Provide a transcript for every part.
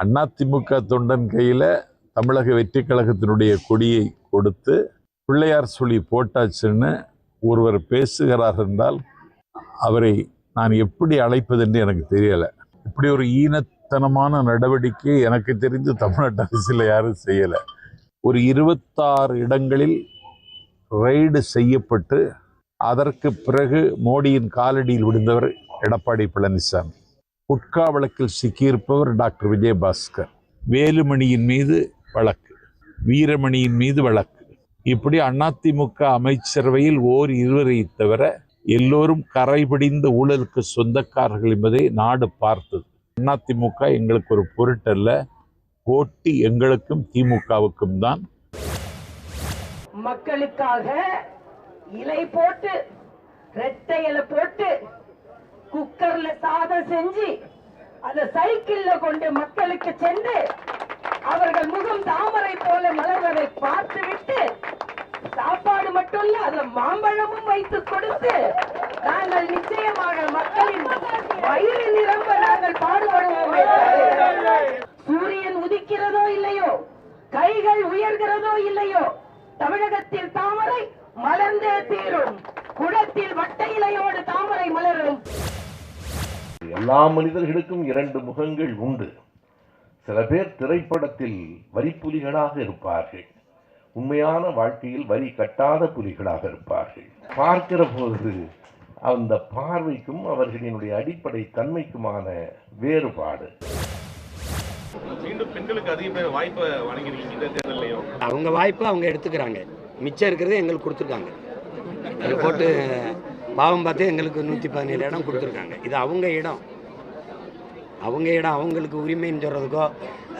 அதிமுக தொண்டன் கையில் தமிழக வெற்றி கழகத்தினுடைய கொடியை கொடுத்து பிள்ளையார் சொல்லி போட்டாச்சுன்னு ஒருவர் பேசுகிறார் என்றால் அவரை நான் எப்படி அழைப்பது என்று எனக்கு தெரியலை. இப்படி ஒரு ஈனத்தனமான நடவடிக்கை எனக்கு தெரிந்து தமிழ்நாட்டு அரசியல் யாரும் செய்யலை. ஒரு 26 இடங்களில் ரெய்டு செய்யப்பட்டு அதற்கு பிறகு மோடியின் காலடியில் விழுந்தவர் எடப்பாடி பழனிசாமி. குட்கா வழக்கில் சிக்கியிருப்பவர் டாக்டர் விஜயபாஸ்கர். வேலுமணியின் மீது வழக்கு, வீரமணியின் மீது வழக்கு. இப்படி அதிமுக அமைச்சரவையில் இருவரை தவிர எல்லோரும் கரைபிடிந்த ஊழலுக்கு சொந்தக்காரர்கள் என்பதை நாடு பார்த்தது. அதிமுக எங்களுக்கு ஒரு பொருட்டல்ல, போட்டி எங்களுக்கும் திமுகவுக்கும் தான். மக்களுக்காக இலை போட்டு ரெட்டை இலை போட்டு குக்கர்ல சாதம் செஞ்சு அந்த சைக்கிள்ல கொண்டு மக்களுக்கு சென்று அவர்கள் முகம் தாமரை போல மலர்வதை பார்த்துவிட்டு சாப்பாடு மட்டும் இல்ல அதுல மாம்பழமும் வைத்து கொடுத்து நாங்கள் நிச்சயமாக மக்களின் வயிறு நிரம்ப நாங்கள் பாடுபடுவோமே. சூரியன் உதிக்கிறதோ இல்லையோ, கைகள் உயர்கிறதோ இல்லையோ, தமிழகத்தில் தாமரை மலர்ந்தே தீரும். குளத்தில் வட்டை இலையோடு தாமரை மலரும். எல்லா மனிதர்களுக்கும் 2 முகங்கள் உண்டு. சில பேர் திரைப்படத்தில் வரிப்புலிகளாக இருப்பார்கள், உண்மையான வாழ்க்கையில் வரி கட்டாத புலிகளாக இருப்பார்கள். பார்க்கிற போது அந்த பார்வைக்கும் அவர்களினுடைய அடிப்படை தன்மைக்குமான வேறுபாடு. மீண்டும் பெண்களுக்கு அதிக பேர் வாய்ப்பை வழங்கிருக்கீங்க இந்த தேர்தலையும். அவங்க வாய்ப்பை அவங்க எடுத்துக்கிறாங்க, மிச்சம் இருக்கிறது எங்களுக்கு கொடுத்துருக்காங்க. அதில் போட்டு பாவம் பார்த்து எங்களுக்கு 117 இடம் கொடுத்துருக்காங்க. இது அவங்க இடம், அவங்களுக்கு உரிமைன்னு சொல்கிறதுக்கோ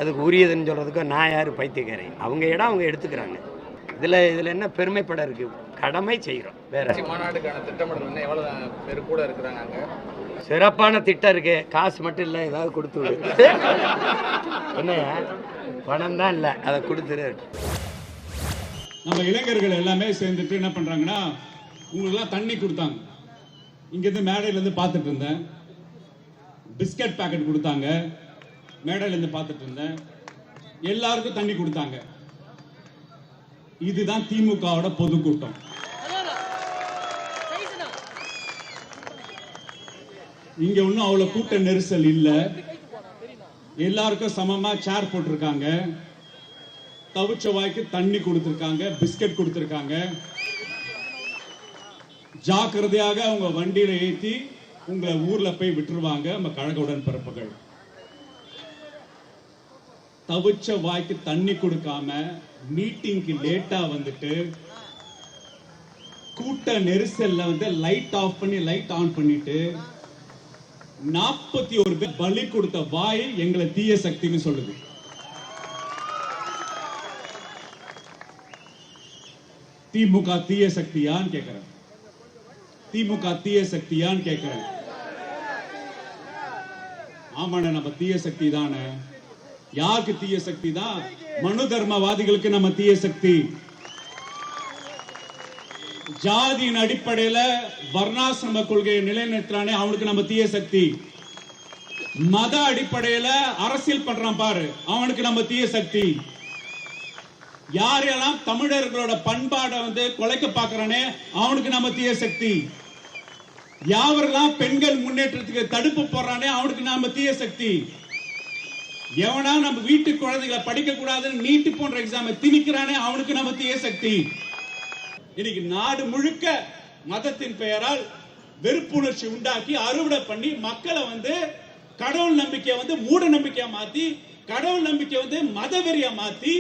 அதுக்கு உரியதுன்னு சொல்கிறதுக்கோ நான் யார் பைத்தியக்காரன்? அவங்க இடம் அவங்க எடுத்துக்கிறாங்க. இதில் என்ன பெருமைப்பட இருக்குது? கடமை செய்கிறோம். வேற மாநாட்டுக்கான திட்டமிடல் எவ்வளோ பேர் கூட இருக்கிறாங்க? சிறப்பான திட்டம் இருக்கு, காசு மட்டும் இல்லை, ஏதாவது கொடுத்து விடு. என்ன பணம் தான் இல்லை, அதை கொடுத்துரு. நம்ம இளைஞர்கள் எல்லாமே சேர்ந்துட்டு என்ன பண்றாங்கன்னா, உங்களுக்குலாம் தண்ணி கொடுத்தாங்க. இங்கேருந்து மேடையிலேருந்து பார்த்துட்டு இருந்தேன். பிஸ்கட் பேக்கெட் கொடுத்தாங்க, மேடையிலேருந்து பார்த்துட்டு இருந்தேன். எல்லாருக்கும் தண்ணி கொடுத்தாங்க. இதுதான் திமுகவோட பொதுக்கூட்டம். இங்க ஒன்றும் அவ்வளவு கூட்ட நெரிசல் இல்லை. எல்லாருக்கும் சமமா சேர் போட்டிருக்காங்க, தவிச்ச வாய்க்கு தண்ணி கொடுத்திருக்காங்க, பிஸ்கட் கொடுத்திருக்காங்க. ஜாக்கிரதையாக அவங்க வண்டியில ஏற்றி உங்களை ஊர்ல போய் விட்டுருவாங்க நம்ம கழக உடன்பிறப்புகள். தவிச்ச வாய்க்கு தண்ணி கொடுக்காம மீட்டிங்க்கு லேட்டா வந்துட்டு கூட்ட நெரிசல்ல லைட் ஆஃப் பண்ணி லைட் ஆன் பண்ணிட்டு 41 பேர் பலி கொடுத்த வாய் எங்களை தீய சக்தின்னு சொல்லுது. திமுக தீய சக்தியான்னு கேட்கிறேன். திமுக தீய சக்தியான்னு கேட்கிறேன். ஆமாண்ண, நம்ம தீய சக்தி தானே. யாருக்கு தீய சக்தி தான்? மனு தர்மவாதிகளுக்கு நம்ம தீய சக்தி. ஜாதியின் அடிப்படையில வர்ணாசிரம கொள்கையை நிலைநிறுத்தானே அவனுக்கு நம்ம தீய சக்தி. மத அடிப்படையில அரசியல் பண்றான் பாரு, அவனுக்கு நம்ம தீய சக்தி. யாரெல்லாம் தமிழர்களோட பண்பாடை குலைக்க பாக்குறானே அவனுக்கு நம்ம தீய சக்தி. யாரெல்லாம் பெண்கள் முன்னேற்றத்துக்கு தடுப்பு போடுறானே அவனுக்கு நாம தீய சக்தி. எவனா நம்ம வீட்டு குழந்தைகளை படிக்க கூடாதுன்னு நீட்டு போன்ற எக்ஸாம் திணிக்கிறானே அவனுக்கு நம்ம தீய சக்தி. இன்னைக்கு நாடு முழுக்க மதத்தின் பெயரால் வெறுப்புணர்ச்சி உண்டாக்கி அறுவடை பண்ணி மக்களை கடவுள் நம்பிக்கையை மூட நம்பிக்கையா மாத்தி, கடவுள் நம்பிக்கை மதவெறியா மாத்தி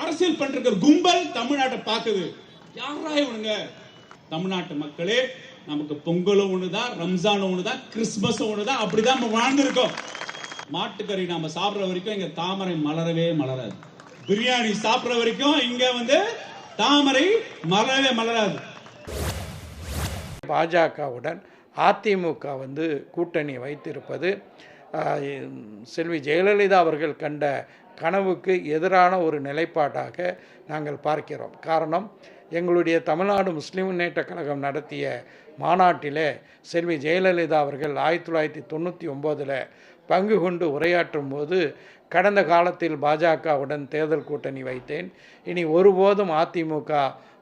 அரசியல் பண்ற கும்பல் தமிழ்நாட்டை பாக்குது. யாரா இவனுங்க? தமிழ்நாட்டு மக்களே, நமக்கு பொங்கலும் ஒண்ணுதான், ரம்ஜானும் ஒண்ணுதான், கிறிஸ்துமஸும் ஒண்ணுதான். அப்படிதான் நம்ம வாழ்ந்திருக்கோம். மாட்டுக்கறி நாம சாப்பிடுற வரைக்கும் இங்க தாமரை மலரவே மலராது. பிரியாணி சாப்பிடுற வரைக்கும் இங்க தாமரை மலரவே மலராது. பாஜகவுடன் அதிமுக கூட்டணி வைத்திருப்பது செல்வி ஜெயலலிதா அவர்கள் கண்ட கனவுக்கு எதிரான ஒரு நிலைப்பாடாக நாங்கள் பார்க்கிறோம். காரணம், எங்களுடைய தமிழ்நாடு முஸ்லிம் முன்னேற்ற கழகம் நடத்திய மாநாட்டிலே செல்வி ஜெயலலிதா அவர்கள் 1999 பங்கு கொண்டு உரையாற்றும் போது கடந்த காலத்தில் பாஜகவுடன் தேர்தல் கூட்டணி வைத்தேன், இனி ஒருபோதும் அதிமுக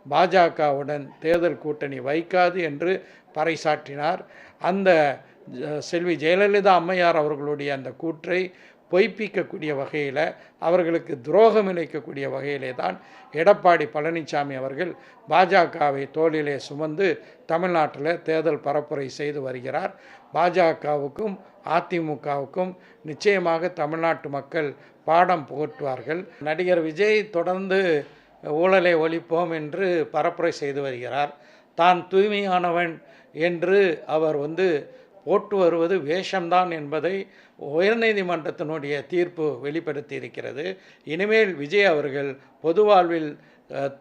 பாஜகவுடன் தேர்தல் கூட்டணி வைக்காது என்று பறைசாற்றினார். அந்த செல்வி ஜெயலலிதா அம்மையார் அவர்களுடைய அந்த கூற்றை பொய்ப்பிக்கக்கூடிய வகையில், அவர்களுக்கு துரோகம் இழைக்கக்கூடிய வகையிலே தான் எடப்பாடி பழனிசாமி அவர்கள் பாஜகவை தோளிலே சுமந்து தமிழ்நாட்டில் தேர்தல் பரப்புரை செய்து வருகிறார். பாஜகவுக்கும் அதிமுகவுக்கும் நிச்சயமாக தமிழ்நாட்டு மக்கள் பாடம் புகட்டுவார்கள். நடிகர் விஜய் தொடர்ந்து ஊழலை ஒழிப்போம் என்று பரப்புரை செய்து வருகிறார். தான் தூய்மையானவன் என்று அவர் போட்டு வருவது வேஷம்தான் என்பதை உயர்நீதிமன்றத்தினுடைய தீர்ப்பு வெளிப்படுத்தி இருக்கிறது. இனிமேல் விஜய் அவர்கள் பொது வாழ்வில்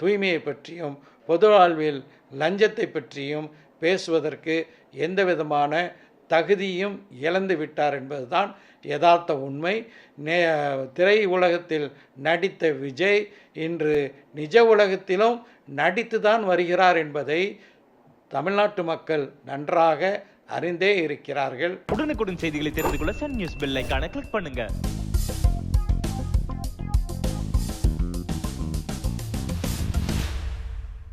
தூய்மையை பற்றியும் பொது வாழ்வில் லஞ்சத்தை பற்றியும் பேசுவதற்கு எந்த விதமான தகுதியும் இழந்து விட்டார் என்பதுதான் யதார்த்த உண்மை. திரை உலகத்தில் நடித்த விஜய் இன்று நிஜ உலகத்திலும் நடித்து தான் வருகிறார் என்பதை தமிழ்நாட்டு மக்கள் நன்றாக அறிந்தே இருக்கிறார்கள். உடனுக்குடன் செய்திகளை தெரிந்து கொள்ள சன் நியூஸ் பெல் ஐகானை கிளிக் பண்ணுங்க.